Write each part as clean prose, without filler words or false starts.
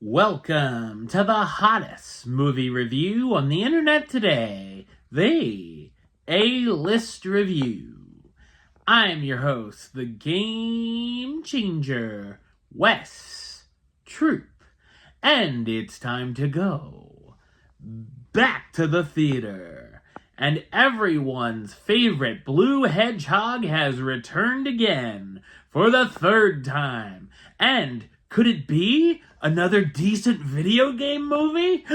Welcome to the hottest movie review on the internet today, the A-List Review. I'm your host, the Game Changer, Wes Troop, and it's time to go back to the theater. And everyone's favorite blue hedgehog has returned again for the third time. And could it be another decent video game movie?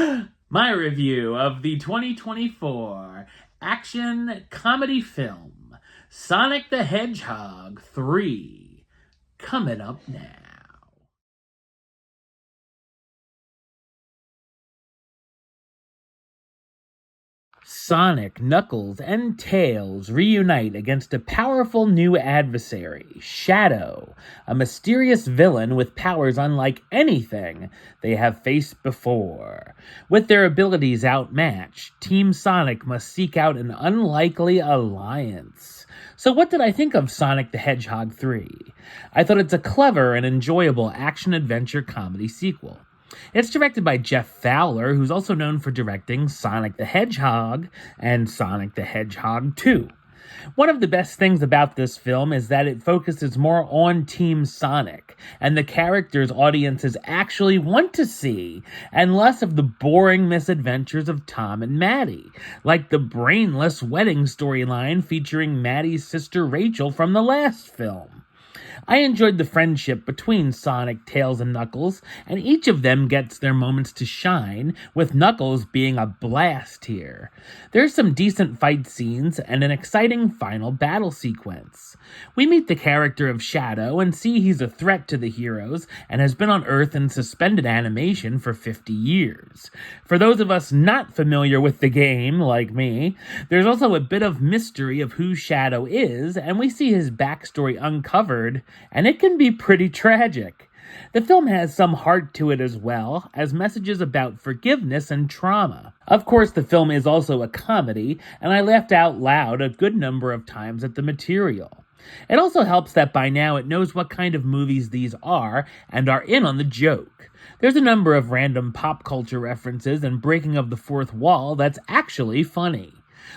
My review of the 2024 action comedy film Sonic the Hedgehog 3, coming up now. Sonic, Knuckles, and Tails reunite against a powerful new adversary, Shadow, a mysterious villain with powers unlike anything they have faced before. With their abilities outmatched, Team Sonic must seek out an unlikely alliance. So what did I think of Sonic the Hedgehog 3? I thought it's a clever and enjoyable action-adventure comedy sequel. It's directed by Jeff Fowler, who's also known for directing Sonic the Hedgehog and Sonic the Hedgehog 2. One of the best things about this film is that it focuses more on Team Sonic and the characters audiences actually want to see, and less of the boring misadventures of Tom and Maddie, like the brainless wedding storyline featuring Maddie's sister Rachel from the last film. I enjoyed the friendship between Sonic, Tails, and Knuckles, and each of them gets their moments to shine, with Knuckles being a blast here. There's some decent fight scenes and an exciting final battle sequence. We meet the character of Shadow and see he's a threat to the heroes and has been on Earth in suspended animation for 50 years. For those of us not familiar with the game, like me, there's also a bit of mystery of who Shadow is, and we see his backstory uncovered, and it can be pretty tragic. The film has some heart to it as well, as messages about forgiveness and trauma. Of course, the film is also a comedy, and I laughed out loud a good number of times at the material. It also helps that by now it knows what kind of movies these are, and are in on the joke. There's a number of random pop culture references and breaking of the fourth wall that's actually funny.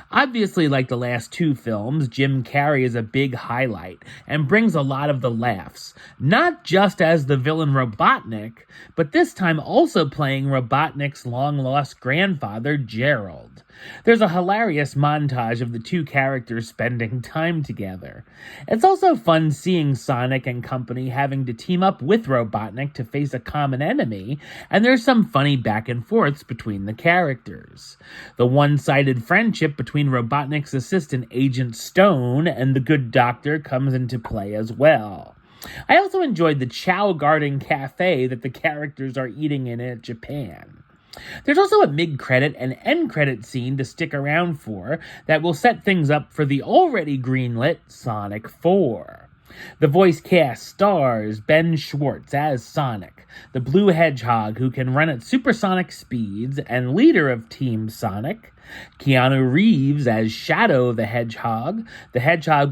Obviously, like the last two films, Jim Carrey is a big highlight and brings a lot of the laughs, not just as the villain Robotnik, but this time also playing Robotnik's long-lost grandfather, Gerald. There's a hilarious montage of the two characters spending time together. It's also fun seeing Sonic and company having to team up with Robotnik to face a common enemy, and there's some funny back and forths between the characters. The one-sided friendship between Robotnik's assistant Agent Stone and the Good Doctor comes into play as well. I also enjoyed the Chow Garden Cafe that the characters are eating in Japan. There's also a mid-credit and end-credit scene to stick around for that will set things up for the already greenlit Sonic 4. The voice cast stars Ben Schwartz as Sonic, the blue hedgehog who can run at supersonic speeds and leader of Team Sonic, Keanu Reeves as Shadow the hedgehog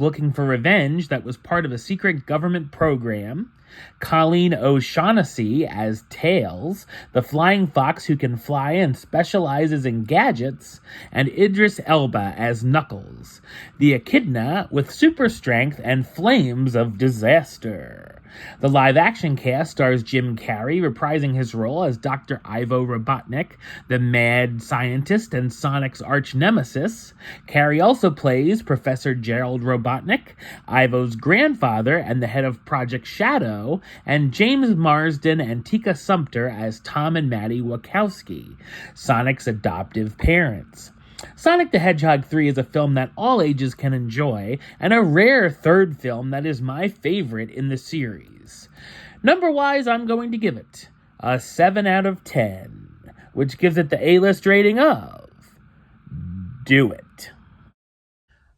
looking for revenge that was part of a secret government program, Colleen O'Shaughnessy as Tails, the flying fox who can fly and specializes in gadgets, and Idris Elba as Knuckles, the echidna with super strength and flames of disaster. The live-action cast stars Jim Carrey reprising his role as Dr. Ivo Robotnik, the mad scientist and Sonic's arch-nemesis. Carrey also plays Professor Gerald Robotnik, Ivo's grandfather and the head of Project Shadow, and James Marsden and Tika Sumpter as Tom and Maddie Wachowski, Sonic's adoptive parents. Sonic the Hedgehog 3 is a film that all ages can enjoy, and a rare third film that is my favorite in the series. Number-wise, I'm going to give it a 7 out of 10, which gives it the A-list rating of Do It.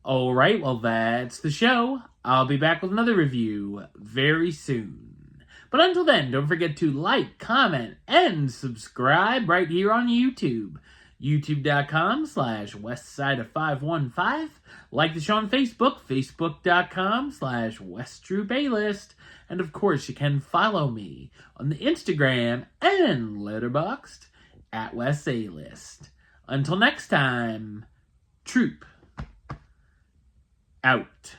Alright, well that's the show. I'll be back with another review very soon. But until then, don't forget to like, comment, and subscribe right here on YouTube. youtube.com/westside515. Like the show on Facebook, facebook.com/westtroupaylist. And of course, you can follow me on the Instagram and Letterboxd at Wes A List. Until next time, Troop out.